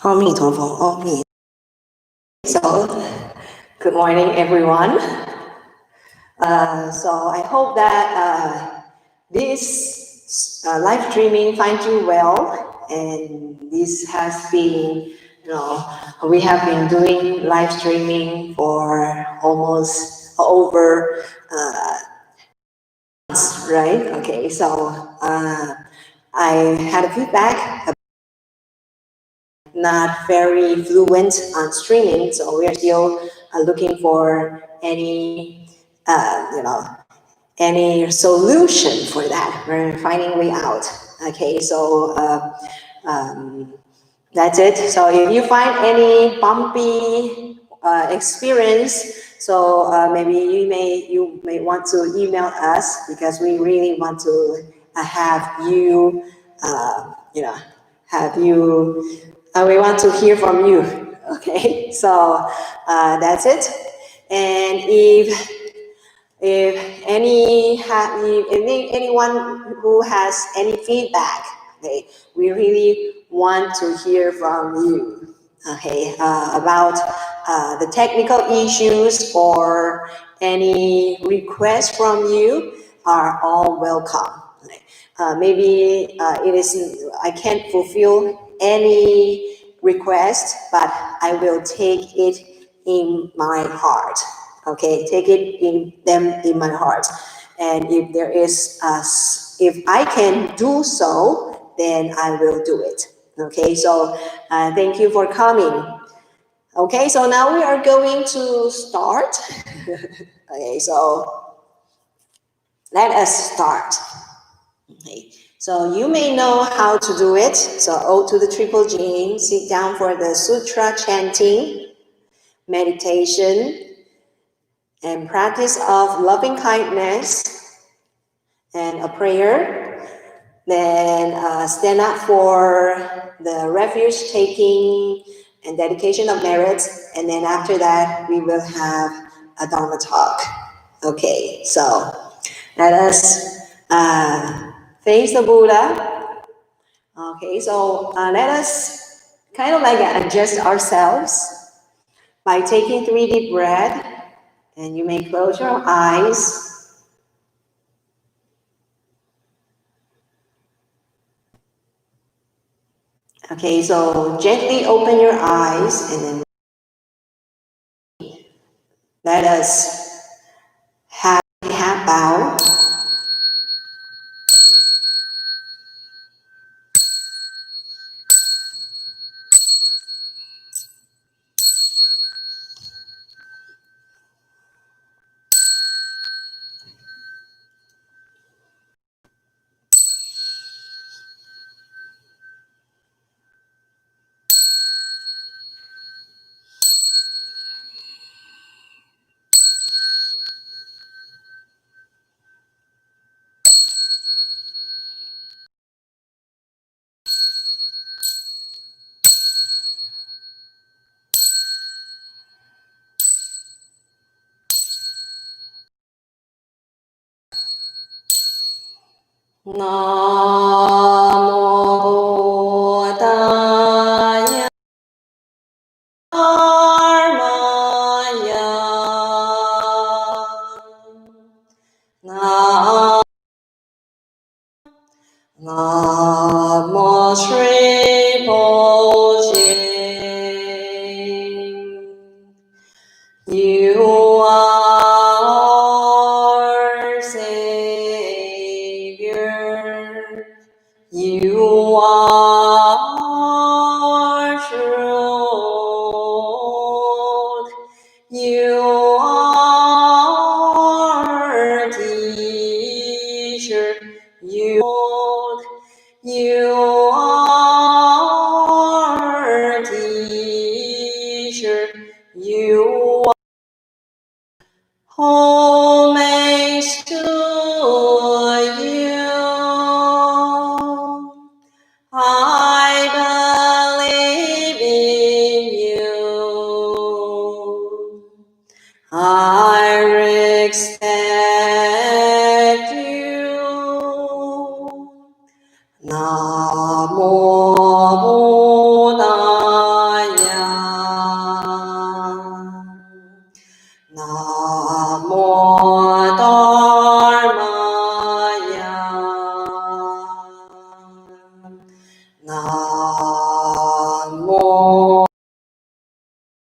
阿弥陀佛，阿弥。So, good morning, everyone. So I hope that this live streaming finds you well, and this has been, we have been doing live streaming for almost over months, right? Okay, so I had a feedback. Not very fluent on streaming, so we are still looking for any, any solution for that. We're finding a way out. Okay, so that's it. So if you find any bumpy experience, so maybe you may want to email us, because we really want to have you, have you. We want to hear from you. Okay, so that's it. And if anyone who has any feedback, okay, we really want to hear from you, okay, about the technical issues, or any requests from you are all welcome. Maybe I can't fulfill any request, but I will take it in my heart. Okay, take it in my heart. And if there is, if I can do so, then I will do it. Okay, so thank you for coming. Okay, so now we are going to start. Okay, so let us start. Okay. So you may know how to do it. So O to the Triple Gene, sit down for the sutra chanting, meditation, and practice of loving kindness, and a prayer. Then stand up for the refuge taking and dedication of merits. And then after that, we will have a Dharma talk. Okay, so let us face the Buddha. Okay, so let us kind of like adjust ourselves by taking 3 deep breaths, and you may close your eyes. Okay, so gently open your eyes, and then let us have half bow. Namo Buddhaya Dharmaya Namo Triple Gene. You are Savior. You are truth. You are teacher. You are teacher. You are homage to you. I believe in you. I respect you. Namo Buddhaya.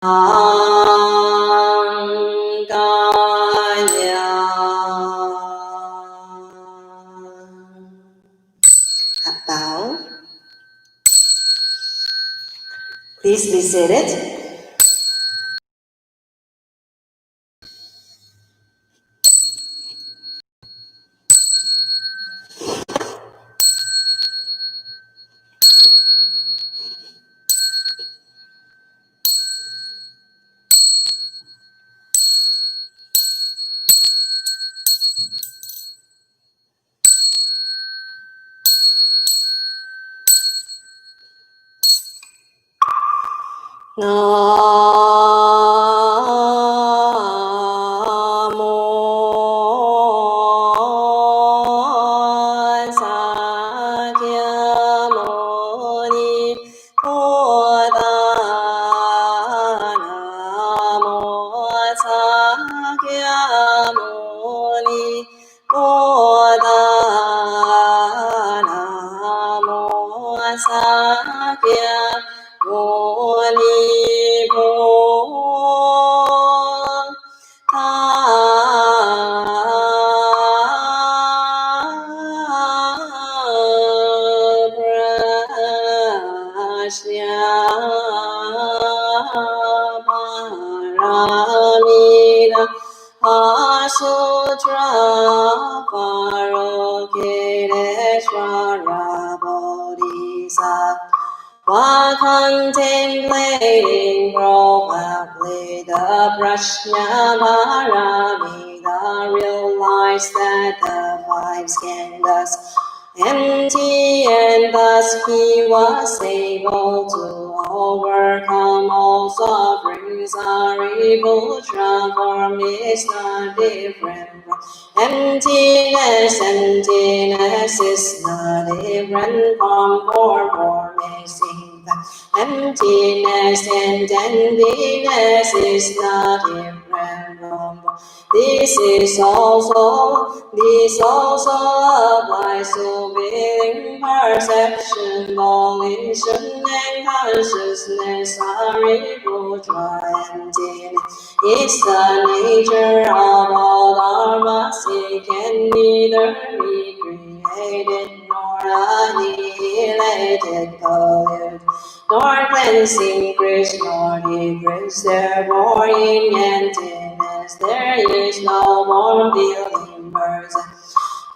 Bow. Please be seated. Sutra Parokireshvara Bodhisattva while contemplating profoundly the Prajnaparamita, realized that the five skandhas empty, and thus he was able to overcome all sufferings. Sariputra, form is not different from emptiness. Emptiness is not different from form is emptiness, and emptiness is not different from form. This also applies to being, perception, volition, and consciousness. Sariputra, emptiness is the nature of all dharmas. It can neither be created nor annihilated, polluted, nor cleansing, increased nor decreased. Therefore, in emptiness there is no more feeling, person,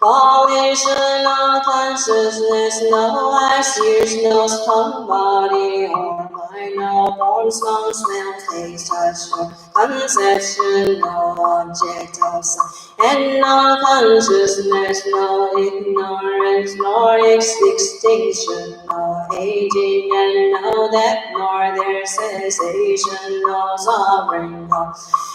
volition, or consciousness, no eyes, ears, nose, tongue, body, or mind, no form, sound, smell, taste, touch, or conception, no object of sight, and no consciousness, no ignorance, nor extinction, no aging, and no death, nor their cessation, no suffering, no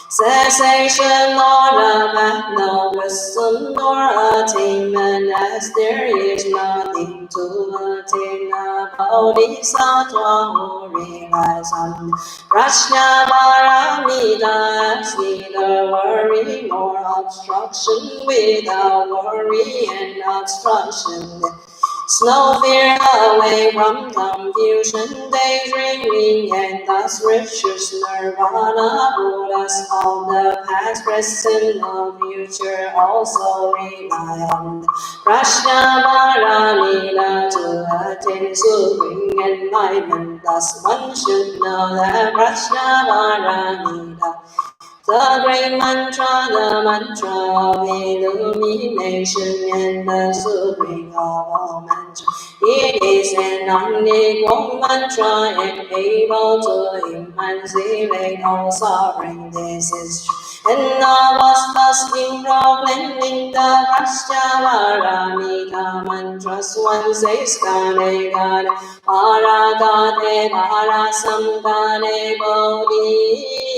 cessation, nor the path, no wisdom, nor attainment, as there is nothing to attain. The Bodhisattva who relies on Prajnaparamita has neither worry nor obstruction. Without worry and obstruction, no fear, away from confusion, daydreaming, and thus reaches nirvana. Buddhas of the past, present, and future also rely on Prajnaparamita to attain supreme enlightenment. Thus one should know that Prajnaparamita, the great mantra, the mantra of illumination, and the supreme of all mantra. It is an unequal mantra and able to emancipate all suffering. This is true. And I was thus in proclaiming the Prajnaparamita mantras. One says Gane Gane Paragate Parasamgane Bodhi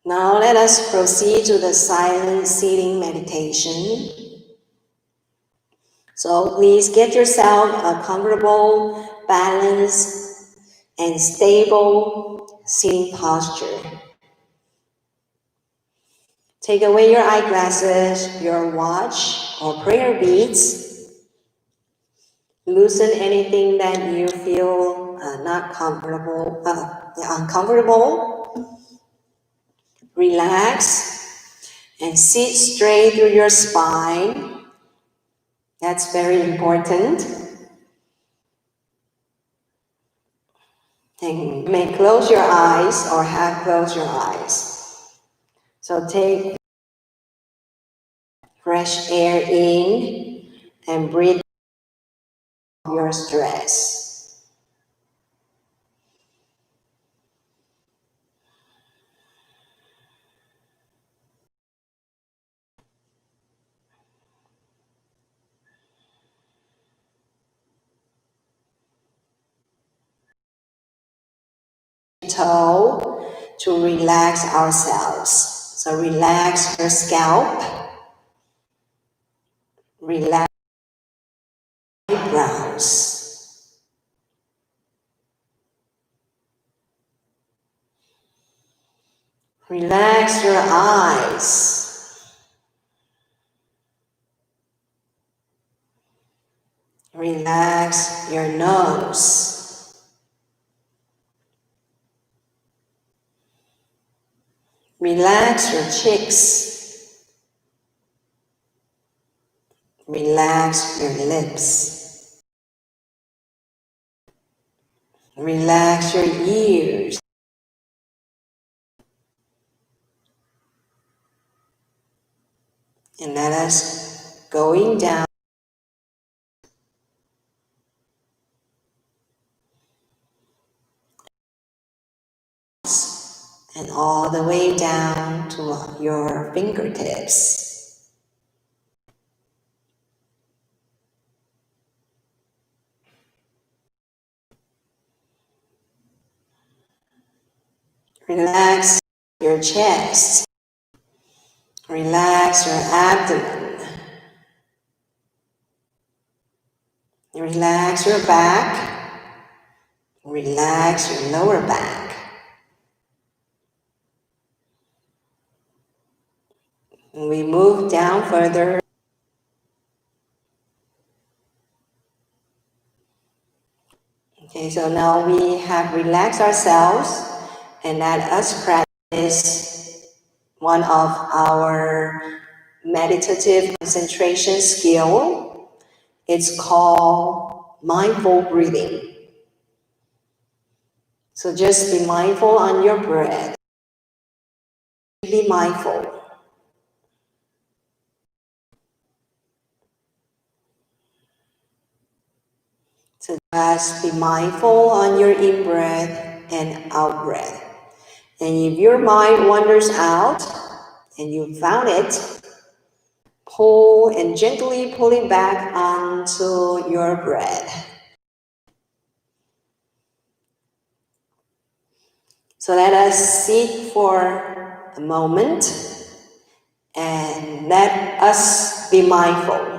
Now let us proceed to the silent sitting meditation. So please get yourself a comfortable, balanced, and stable sitting posture. Take away your eyeglasses, your watch, or prayer beads. Loosen anything that you feel not comfortable, uncomfortable. Relax and sit straight through your spine. That's very important. And you may close your eyes or half close your eyes. So take fresh air in and breathe out your stress. Toe to relax ourselves. So relax your scalp, relax your eyebrows, relax your eyes, relax your nose, relax your cheeks, relax your lips, relax your ears, and let us going down and all the way down to your fingertips. Relax your chest, relax your abdomen, relax your back, relax your lower back. And we move down further. Okay, so now we have relaxed ourselves, and let us practice one of our meditative concentration skill. It's called mindful breathing. So just be mindful on your breath. Be mindful. So just be mindful on your in-breath and out-breath. And if your mind wanders out and you found it, pull and gently pull it back onto your breath. So let us sit for a moment and let us be mindful.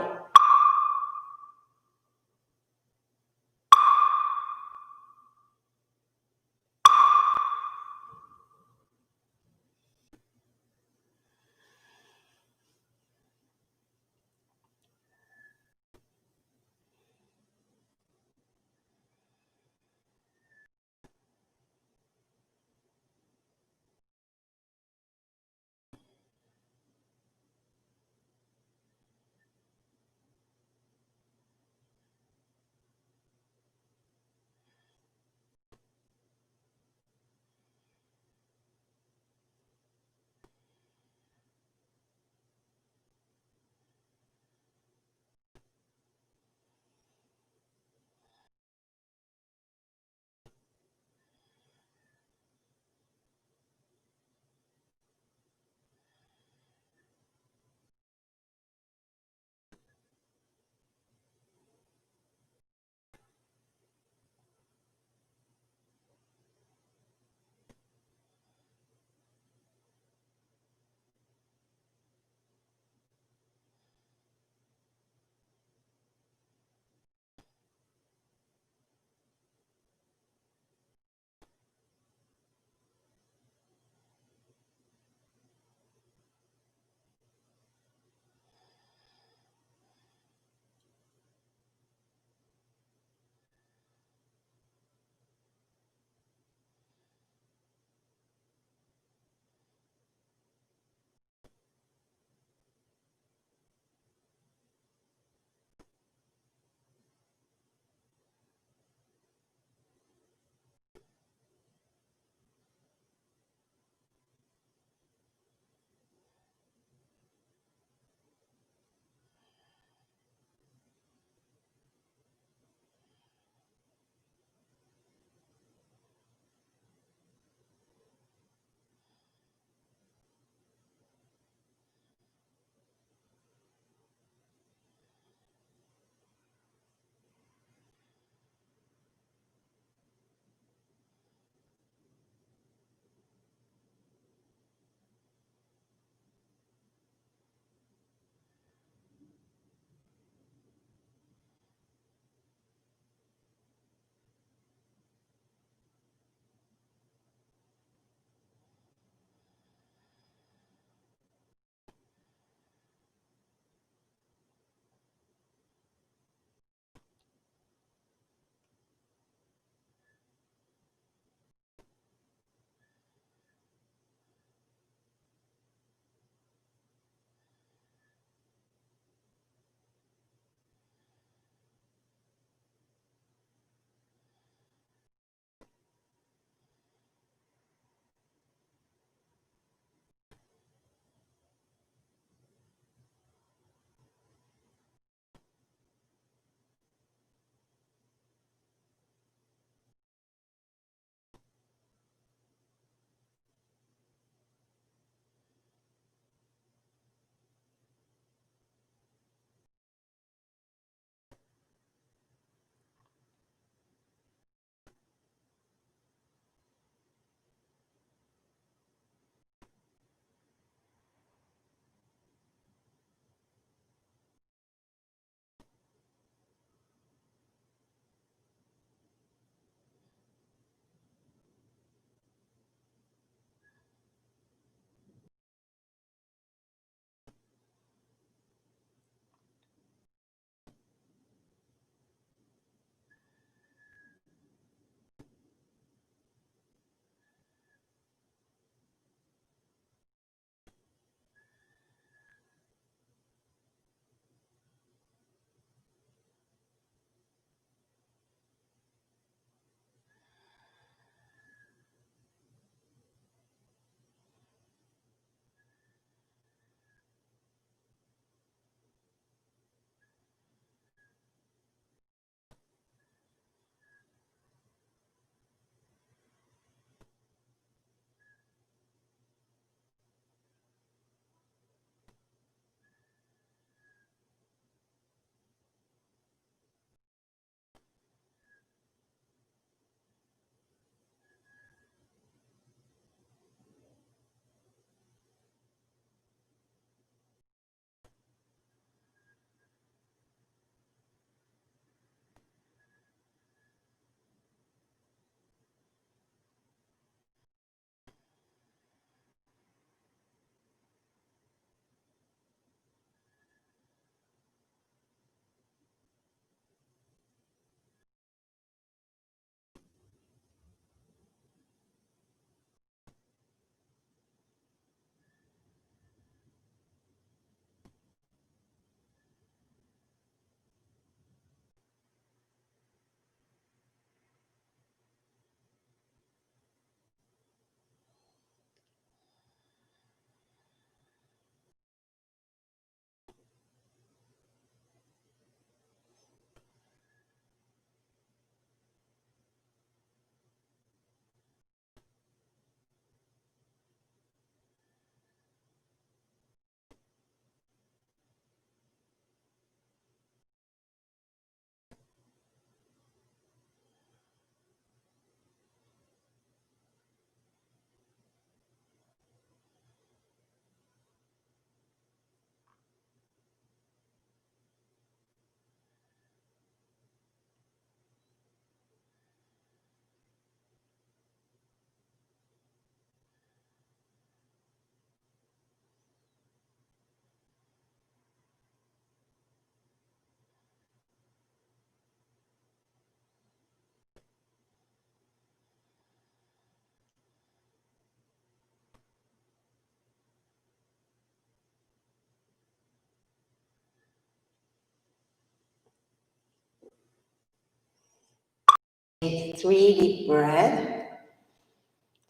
take 3 deep breaths,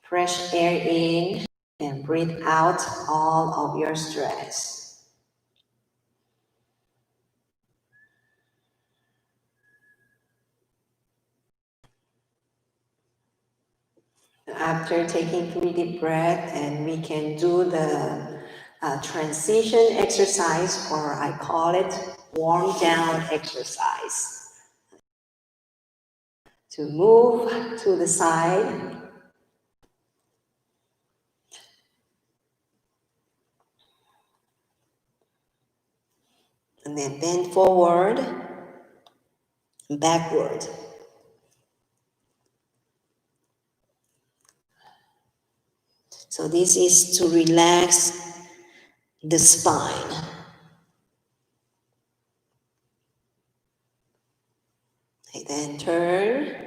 fresh air in, and breathe out all of your stress. After taking 3 deep breaths, and we can do the transition exercise, or I call it warm down exercise. To move to the side, and then bend forward and backward. So this is to relax the spine. Okay, then turn.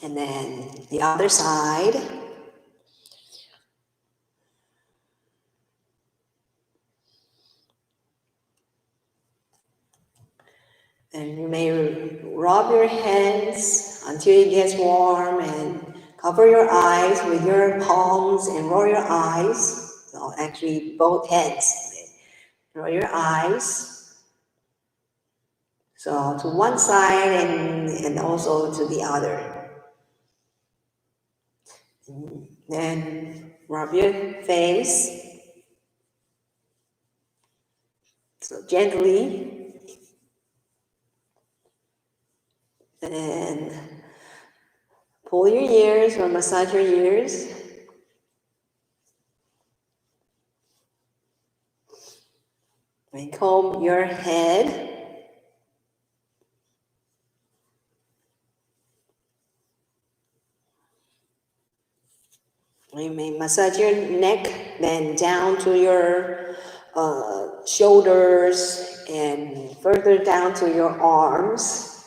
And then the other side. And you may rub your hands until it gets warm, and cover your eyes with your palms and roll your eyes. So actually both hands. Roll your eyes. So to one side and also to the other. Then rub your face. So gently. And pull your ears or massage your ears. And comb your head. You may massage your neck, then down to your shoulders and further down to your arms,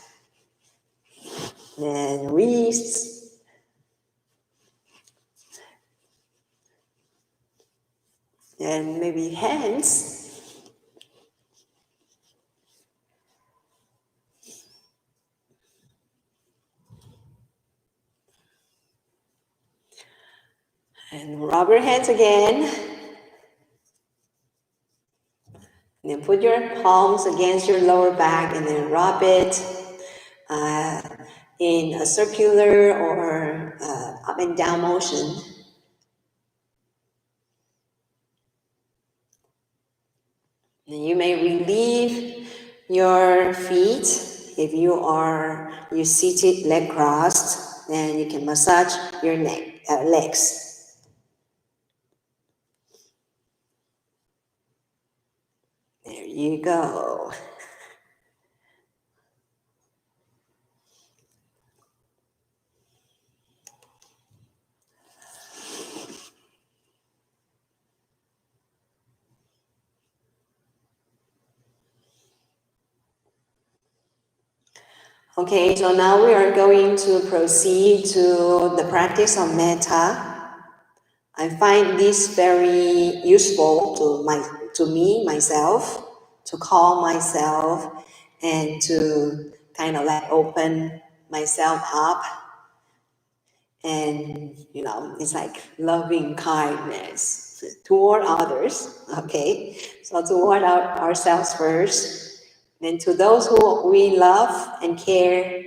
then wrists, and maybe hands. And rub your hands again. And then put your palms against your lower back and then rub it in a circular or up and down motion. And you may relieve your feet. If you seated leg crossed, then you can massage your legs. There you go. Okay, so now we are going to proceed to the practice of metta. I find this very useful to me, myself, to calm myself and to kind of like open myself up. And, it's like loving kindness toward others, okay? So toward ourselves first. Then to those who we love and care,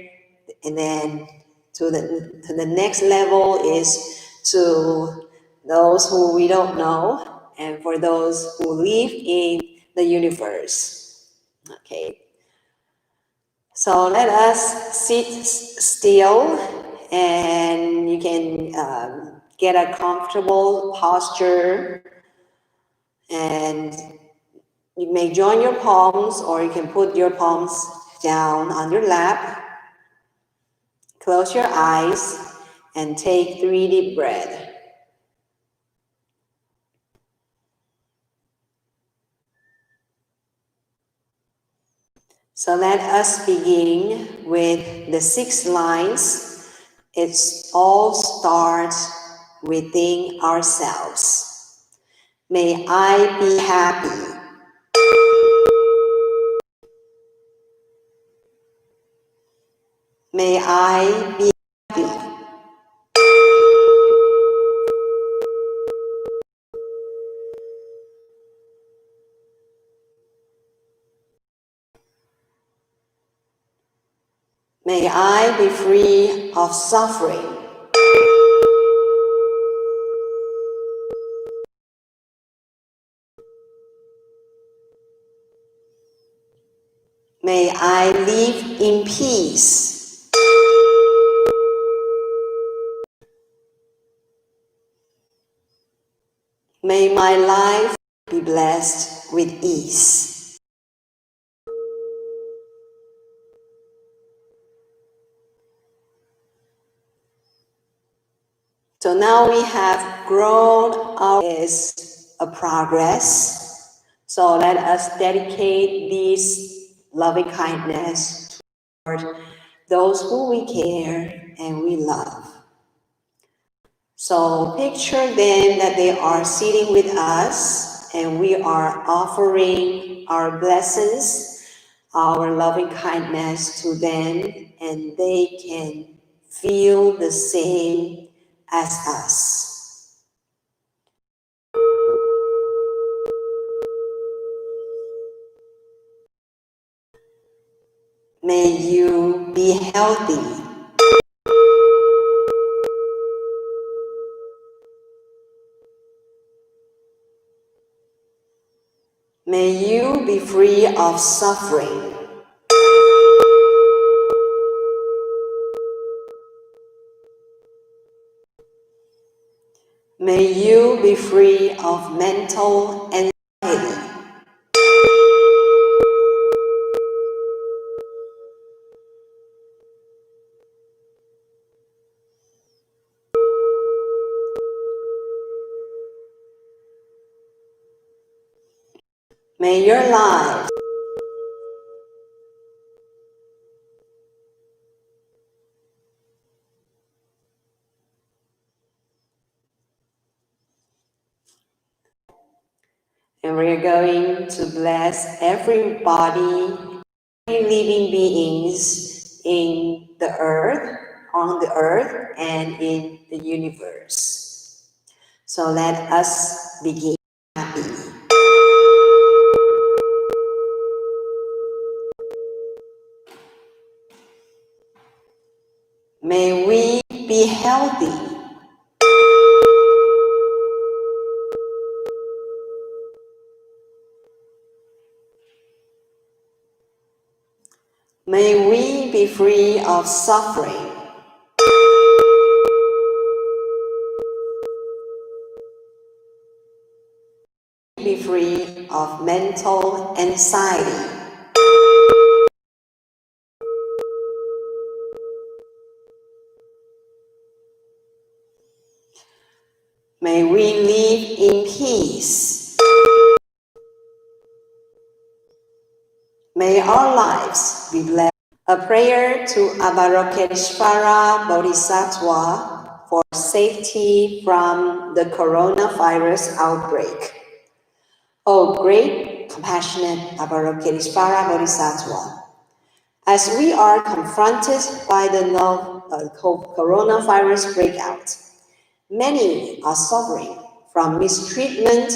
and then to the next level is to those who we don't know, and for those who live in the universe. Okay. So let us sit still, and you can get a comfortable posture, and you may join your palms, or you can put your palms down on your lap. Close your eyes and take 3 deep breaths. So let us begin with the 6 lines. It all starts within ourselves. May I be happy. May I be happy. May I be free of suffering. May I live in peace. May my life be blessed with ease. So now we have grown our is a progress. So let us dedicate this loving kindness toward those who we care and we love. So picture them that they are sitting with us and we are offering our blessings, our loving kindness to them, and they can feel the same as us. May you be healthy. May you be free of suffering. May you be free of mental anxiety. May your life and we're going to bless everybody, every living beings in the earth, on the earth, and in the universe. So let us begin happy. May we be healthy. May we be free of suffering. Be free of mental anxiety. May we live in peace. May our lives be blessed. A prayer to Avalokiteshvara Bodhisattva for safety from the coronavirus outbreak. O great, compassionate Avalokiteshvara Bodhisattva, as we are confronted by the coronavirus breakout, many are suffering from mistreatment,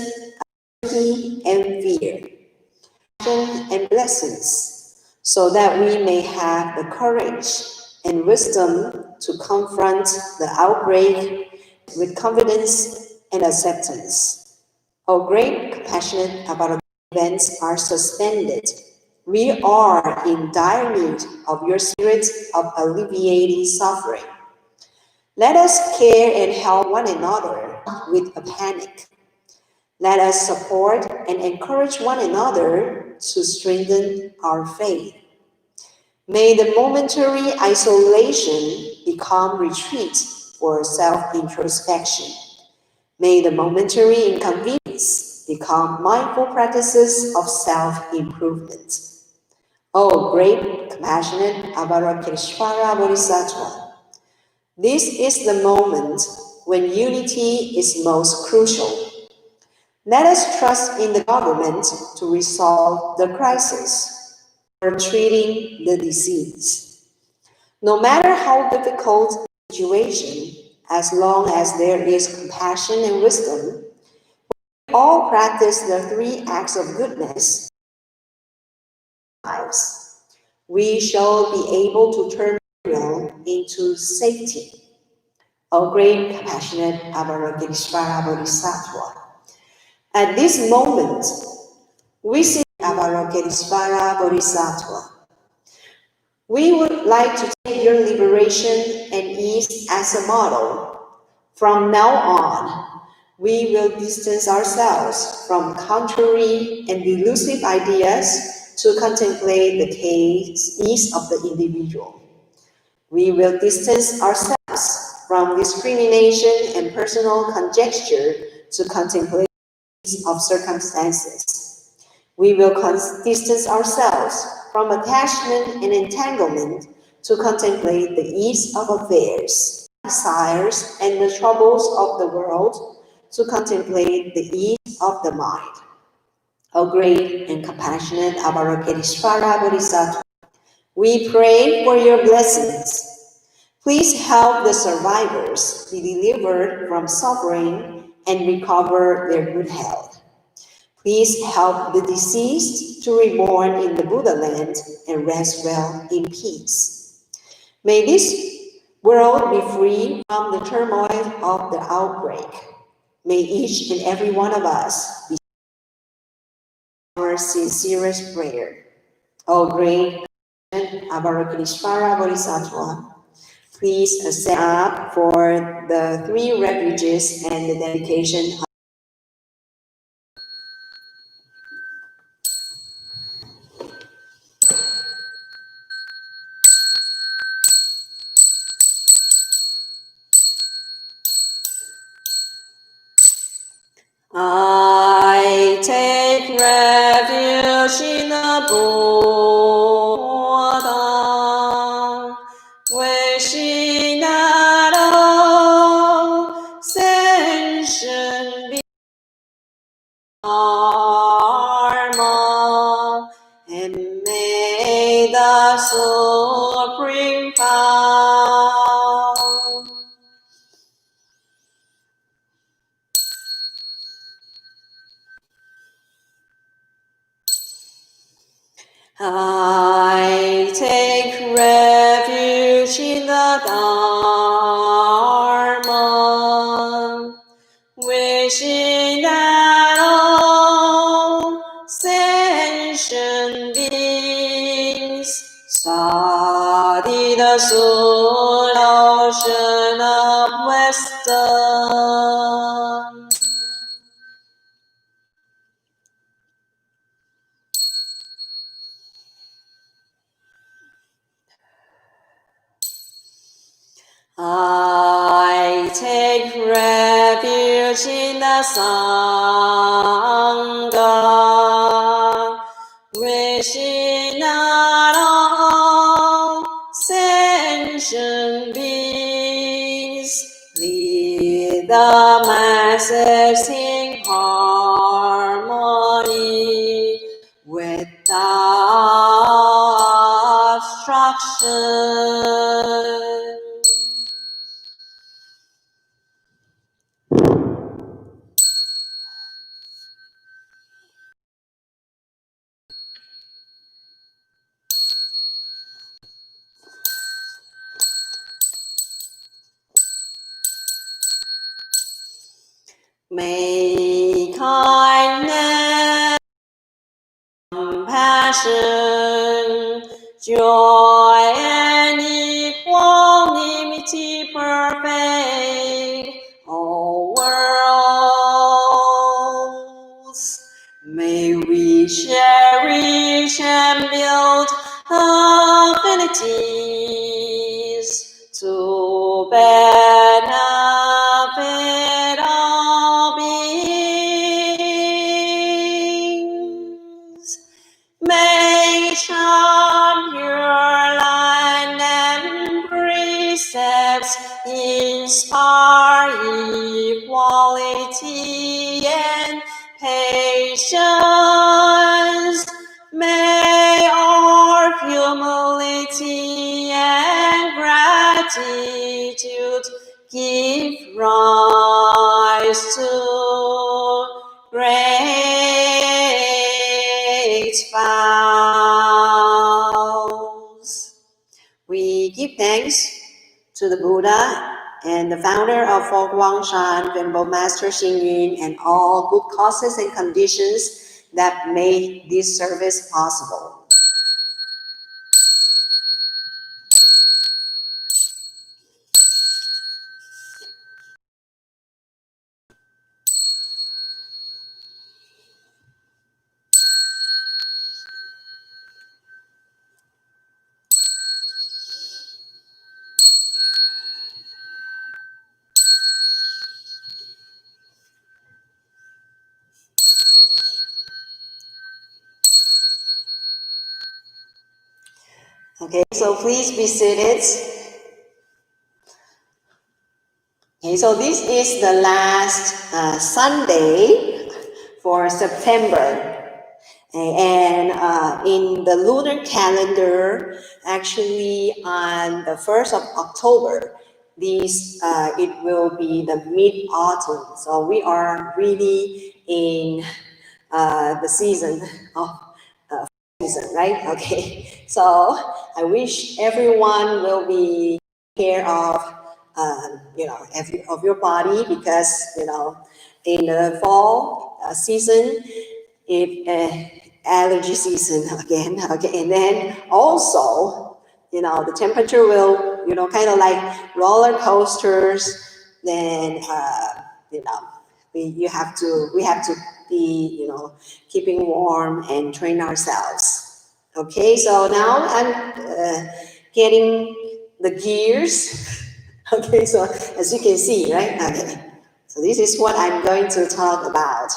anxiety, and fear, and blessings, so that we may have the courage and wisdom to confront the outbreak with confidence and acceptance. O great, compassionate Avalokiteshvara, events are suspended. We are in dire need of your spirit of alleviating suffering. Let us care and help one another with a panic. Let us support and encourage one another to strengthen our faith. May the momentary isolation become retreat for self-introspection. May the momentary inconvenience become mindful practices of self-improvement. O great, compassionate Avalokiteshvara Bodhisattva, this is the moment when unity is most crucial. Let us trust in the government to resolve the crisis or treating the disease. No matter how difficult the situation, as long as there is compassion and wisdom, we all practice the 3 acts of goodness in our lives. We shall be able to turn evil into safety. O great compassionate Avalokiteshvara Bodhisattva, at this moment, we see Avalokiteshvara Bodhisattva. We would like to take your liberation and ease as a model. From now on, we will distance ourselves from contrary and delusive ideas to contemplate the ease of the individual. We will distance ourselves from discrimination and personal conjecture to contemplate the ease of circumstances. We will distance ourselves from attachment and entanglement to contemplate the ease of affairs, desires, and the troubles of the world to contemplate the ease of the mind. O great and compassionate Avalokiteshvara Bodhisattva, we pray for your blessings. Please help the survivors be delivered from suffering and recover their good health. Please help the deceased to reborn in the Buddha land and rest well in peace. May this world be free from the turmoil of the outbreak. May each and every one of us be our sincerest prayer. O great Avalokiteshvara Bodhisattva, please stand up for the 3 refuges and the dedication. I take refuge in the Buddha, wishing that all sentient beings are Dharma, and may the Supreme Power I take refuge in the Dharma, wishing that all sentient beings study the soul ocean of wisdom. I take refuge in the Sangha, wishing that all sentient beings lead the masses in harmony without obstruction. May kindness, compassion, joy, and equanimity pervade all worlds. May we cherish and build affinities to benefit all beings. May charm, pure light, and precepts inspire equality and May our humility and gratitude give rise to great vows. We give thanks to the Buddha and the founder of Fo Guangshan, Venerable Master Xing Yun, and all good causes and conditions that made this service possible. Okay, so please be seated. Okay, so this is the last Sunday for September. And in the lunar calendar, actually on the 1st of October, it will be the mid-autumn. So we are really in the season of season, right? Okay. So I wish everyone will be care of of your body, because in the fall season, allergy season again. Okay, and then also the temperature will kind of like roller coasters. Then we have to be keeping warm and train ourselves. Okay, so now I'm getting the gears. Okay, so as you can see, right? Okay, so this is what I'm going to talk about.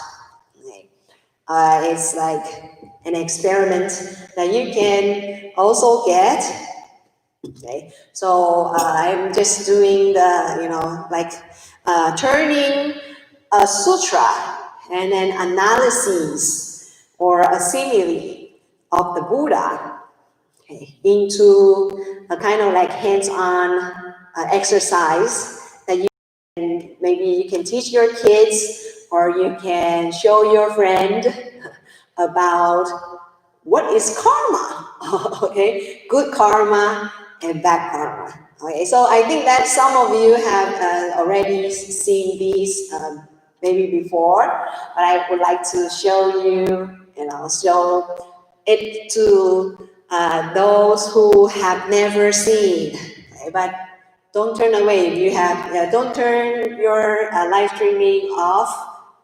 Okay. It's like an experiment that you can also get. Okay, so I'm just doing the turning a sutra and an analysis or a simile of the Buddha, okay, into a kind of like hands-on exercise that maybe you can teach your kids, or you can show your friend about what is karma. Okay, good karma and bad karma. Okay, so I think that some of you have already seen these maybe before, but I would like to show you, show it to those who have never seen. Okay, but don't turn away if you have, don't turn your live streaming off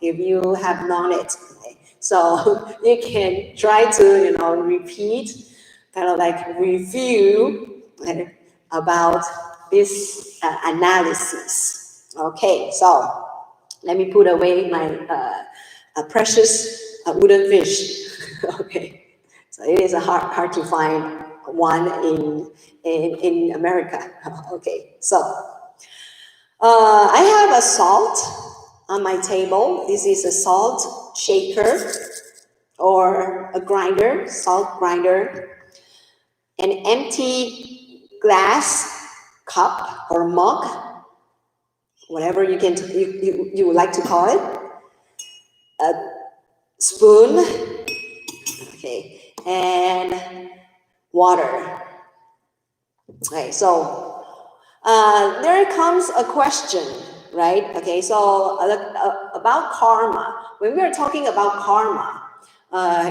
if you have known it. Okay? So you can try to, repeat, kind of like review about this analysis. Okay, so let me put away my precious wooden fish. Okay, so it is hard to find one in America. Okay, so I have a salt on my table. This is a salt shaker or a grinder, salt grinder, an empty glass cup or mug, whatever you would like to call it, a spoon, okay, and water. Okay, so there comes a question, right? Okay, so about karma. When we are talking about karma,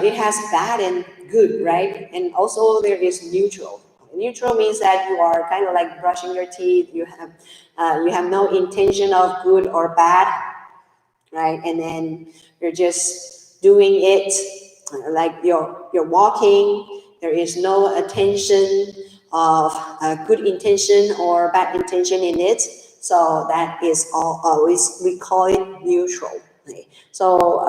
it has bad and good, right? And also there is neutral. Neutral means that you are kind of like brushing your teeth. You have no intention of good or bad, right? And then you're just doing it like you're walking. There is no attention of good intention or bad intention in it. So that is always, we call it neutral. Okay? So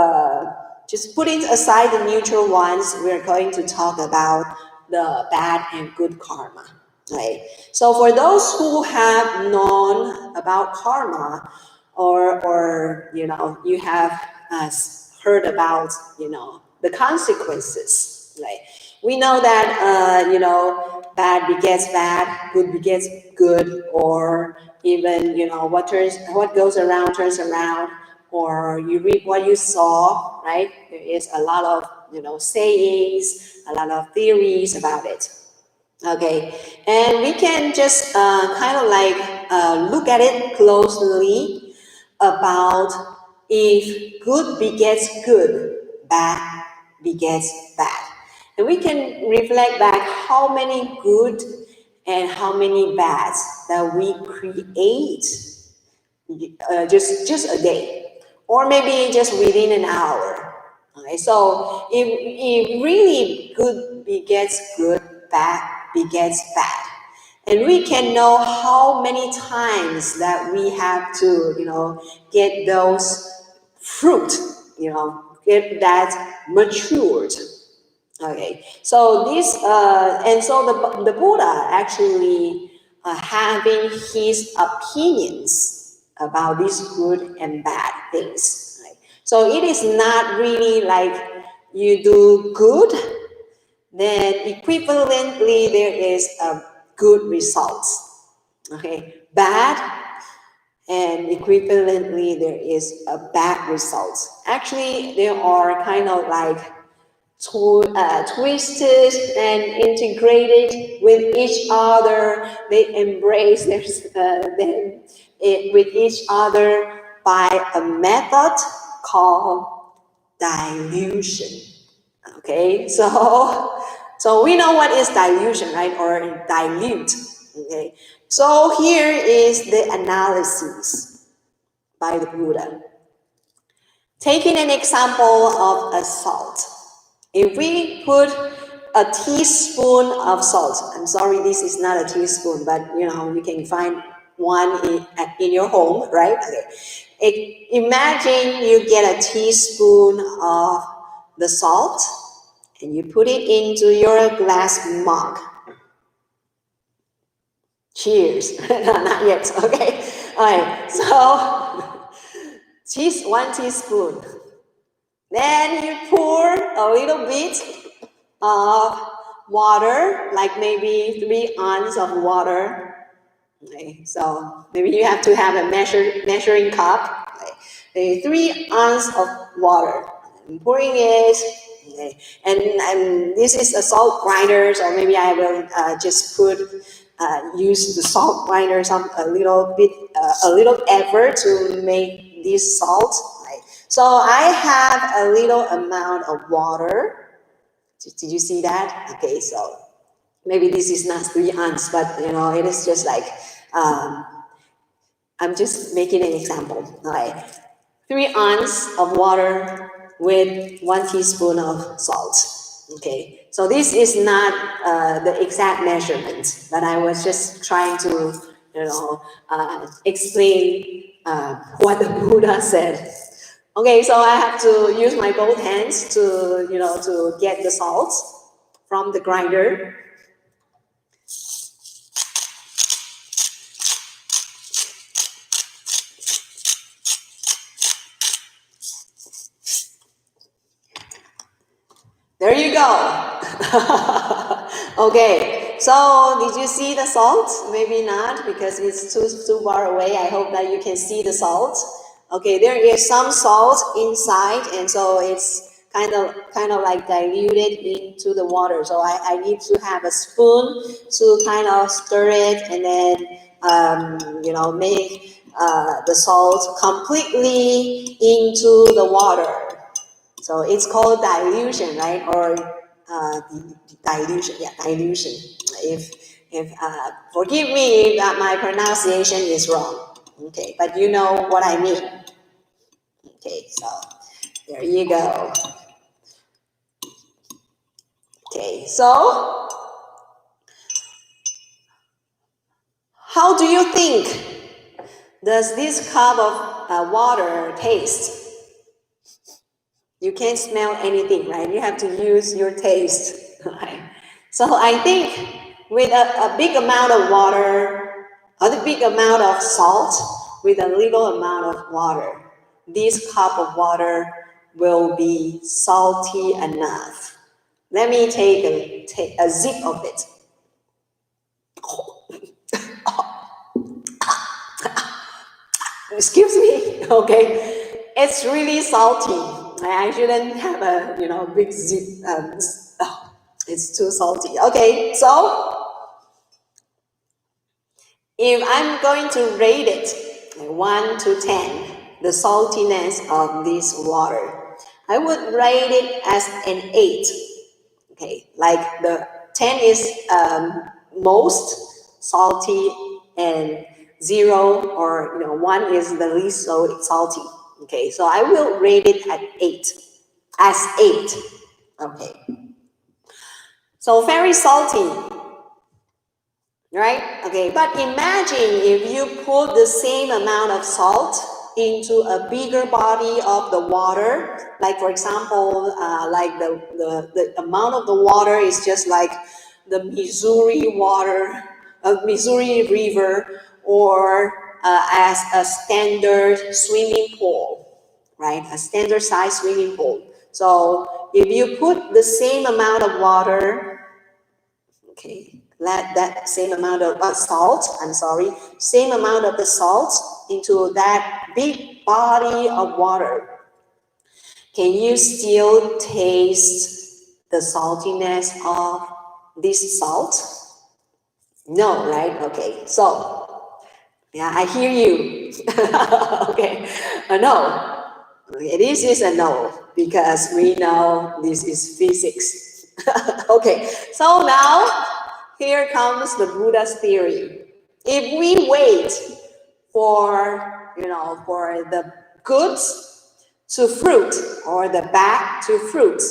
just putting aside the neutral ones, we're going to talk about the bad and good karma. Right? So for those who have known about karma, or you have heard about, the consequences, right? We know that, bad begets bad, good begets good, or even, what goes around turns around, or you reap what you sow, right? There is a lot of, sayings, a lot of theories about it. Okay, and we can just kind of like look at it closely about if good begets good, bad begets bad. And we can reflect back how many good and how many bads that we create just a day, or maybe just within an hour. Okay, so if really good begets good, bad begets bad, and we can know how many times that we have to, get those fruit, get that matured. Okay, so this and so the Buddha actually having his opinions about these good and bad things. Right? So it is not really like you do good, then equivalently there is a good results. Okay, bad, and equivalently there is a bad results. Actually, there are kind of like twisted and integrated with each other. They embrace them with each other by a method called dilution. Okay, so we know what is dilution, right? Or dilute. Okay, so here is the analysis by the Buddha. Taking an example of a salt. If we put a teaspoon of salt, I'm sorry, this is not a teaspoon, but you can find one in your home, right? Okay. Imagine you get a teaspoon of the salt and you put it into your glass mug. Cheers. No, not yet, okay? All right, so 1 teaspoon. Then you pour a little bit of water, like maybe 3 ounces of water. Okay, so maybe you have to have a measuring cup. Okay, 3 ounces of water. I'm pouring it. Okay, and this is a salt grinder, so maybe I will just use the salt grinder a little effort to make this salt. Right? So I have a little amount of water. Did you see that? Okay, so maybe this is not 3 ounces, but it is just like I'm just making an example. Like 3 ounces of water with 1 teaspoon of salt. Okay, so this is not the exact measurement, but I was just trying to explain what the Buddha said. Okay, so I have to use my both hands to get the salt from the grinder. There you go. Okay, so did you see the salt? Maybe not because it's too far away. I hope that you can see the salt. Okay, there is some salt inside, and so it's kind of like diluted into the water. So I need to have a spoon to kind of stir it, and then make the salt completely into the water. So it's called dilution, right? Or dilution, yeah, dilution. If forgive me if my pronunciation is wrong. Okay, but you know what I mean. Okay, so there you go. Okay, so how do you think does this cup of water taste? You can't smell anything, right? You have to use your taste. Right? So I think with a big amount of water, a big amount of salt, with a little amount of water, this cup of water will be salty enough. Let me take a sip of it. Excuse me, okay, it's really salty. I shouldn't have a big zip. It's too salty. Okay, so if I'm going to rate it 1 to 10, the saltiness of this water, I would rate it as an 8. Okay, like the 10 is most salty and 0 or 1 is the least so salty. Okay, so I will rate it at 8, as 8. Okay, so very salty, right? Okay, but imagine if you put the same amount of salt into a bigger body of the water, like for example, like the amount of the water is just like the Missouri water, Missouri River, or as a standard swimming pool, right? A standard size swimming pool. So if you put the same amount of water, okay, that same amount of salt, same amount of the salt into that big body of water, can you still taste the saltiness of this salt? No, right? Okay, so yeah, I hear you. Okay, a no. Okay, this is a no because we know this is physics. Okay, so now here comes the Buddha's theory. If we wait for the goods to fruit or the bad to fruit,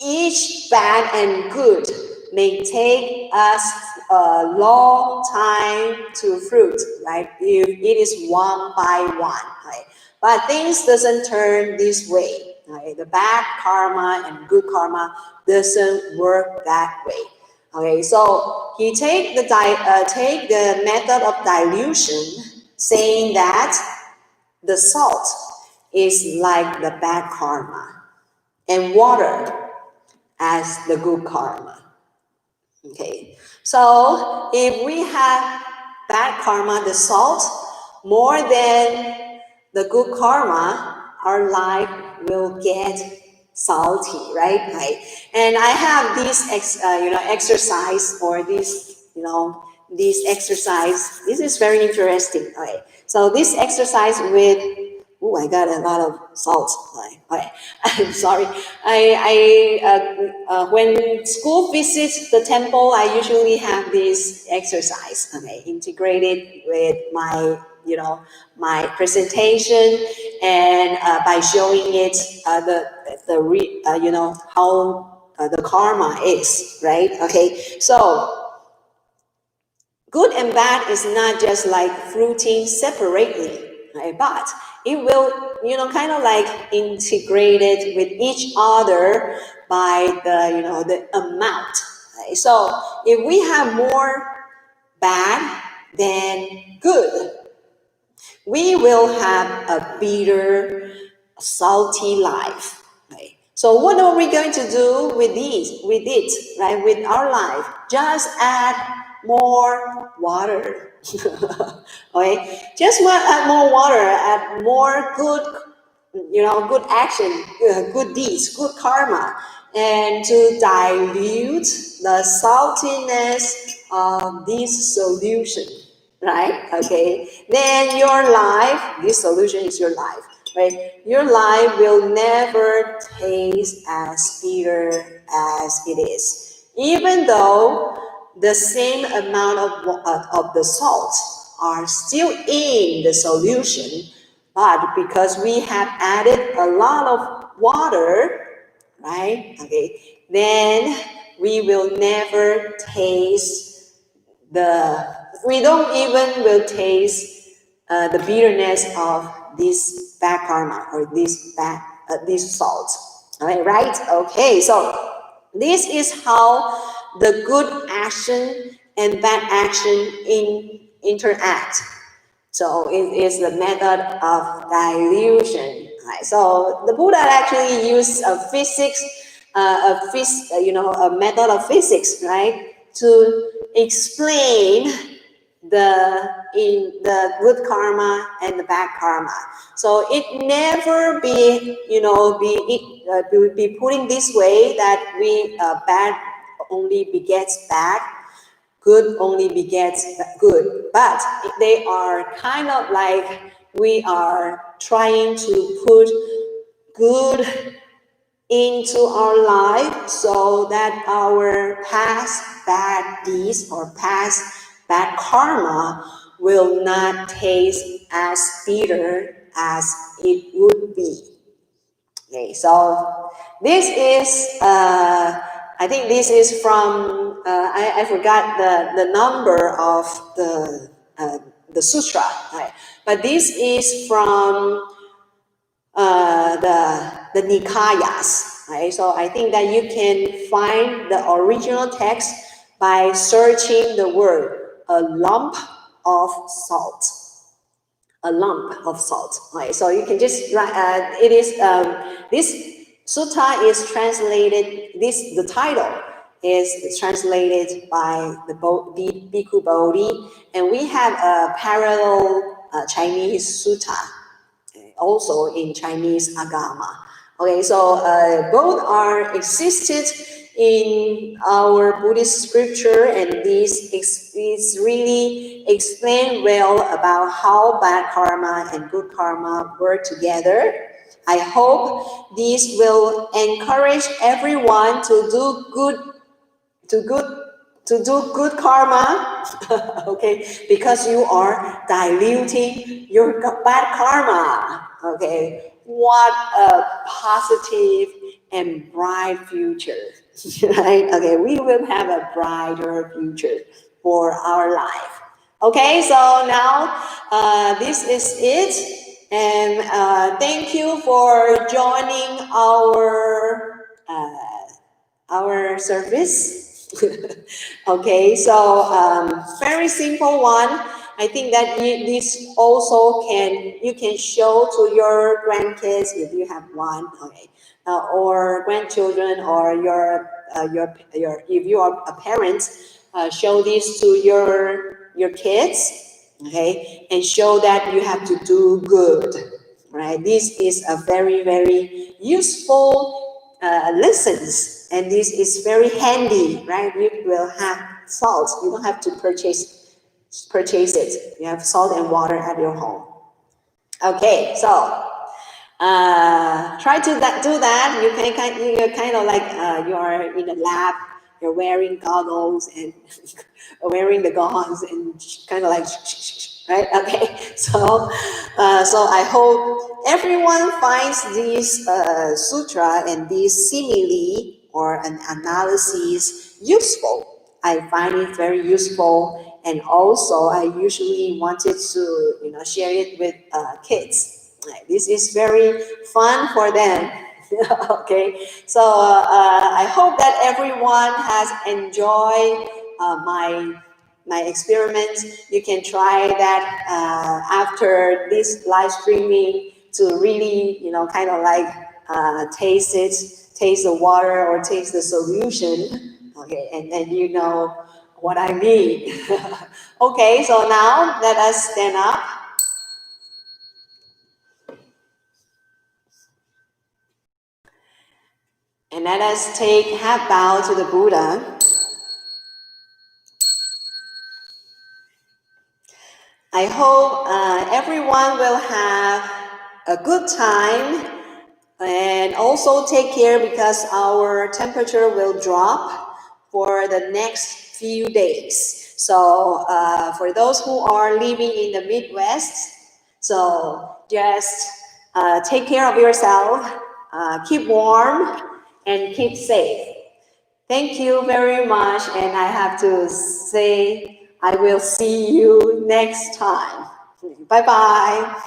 each bad and good may take us a long time to fruit, right? If it is one by one, right? But things doesn't turn this way, right? The bad karma and good karma doesn't work that way. Okay, so he take the method of dilution, saying that the salt is like the bad karma and water as the good karma. Okay, so if we have bad karma, the salt, more than the good karma, our life will get salty, right? Right. And I have this exercise, or this exercise. This is very interesting. Okay, so this exercise with, oh, I got a lot of salt. Okay. I'm sorry. When school visits the temple, I usually have this exercise, okay, integrated with my my presentation, and by showing it how the karma is, right? Okay, so good and bad is not just like fruiting separately, right? But it will, kind of like integrated with each other by the amount. Right? So if we have more bad than good, we will have a bitter, salty life. Right? So what are we going to do with it, right? With our life, just add more water. Okay, just add more water, add more good, good action, good deeds, good karma, and to dilute the saltiness of this solution, right? Okay, then your life, this solution is your life, right? Your life will never taste as bitter as it is, even though the same amount of the salt are still in the solution, but because we have added a lot of water, right? Okay, then we will never taste we don't even will taste the bitterness of this bad karma or this salt. All right? Okay, so this is how the good action and bad action interact. So it is the method of dilution. Right? So the Buddha actually used a physics, a method of physics, right, to explain the good karma and the bad karma. So it never be putting this way that bad only begets bad, good only begets good. But they are kind of like we are trying to put good into our life so that our past bad deeds or past bad karma will not taste as bitter as it would be. Okay, so this is, I think this is from, I forgot the number of the sutra, right? But this is from the Nikayas, right? So I think that you can find the original text by searching the word a lump of salt. A lump of salt, right? So you can just write, this sutta is translated, the title is translated by the Bhikkhu Bodhi, and we have a parallel Chinese sutta also in Chinese Agama. Okay, so both are existed in our Buddhist scripture, and this is really explain well about how bad karma and good karma work together. I hope this will encourage everyone to do good karma, okay, because you are diluting your bad karma, okay. What a positive and bright future, right? Okay, we will have a brighter future for our life. Okay, so now this is it, and thank you for joining our service. Okay, so very simple one. I think that this also you can show to your grandkids if you have one, okay, or grandchildren, or your if you are a parent, show this to your kids, okay, and show that you have to do good, right? This is a very, very useful lessons, and this is very handy, right? You will have salt. You don't have to purchase it. You have salt and water at your home. Okay, so try to do that. You're kind of like you are in a lab. You're wearing goggles and wearing the gauze and kind of like right. Okay, so I hope everyone finds this sutra and this simile or an analysis useful. I find it very useful, and also I usually wanted to share it with kids. This is very fun for them. Okay, so I hope that everyone has enjoyed my experiment. You can try that after this live streaming to really, kind of like taste the water or taste the solution. Okay, and then you know what I mean. Okay, so now let us stand up. And let us take half bow to the Buddha. I hope everyone will have a good time, and also take care because our temperature will drop for the next few days. So for those who are living in the Midwest, so just take care of yourself, keep warm, and keep safe. Thank you very much, and I have to say I will see you next time. Bye-bye.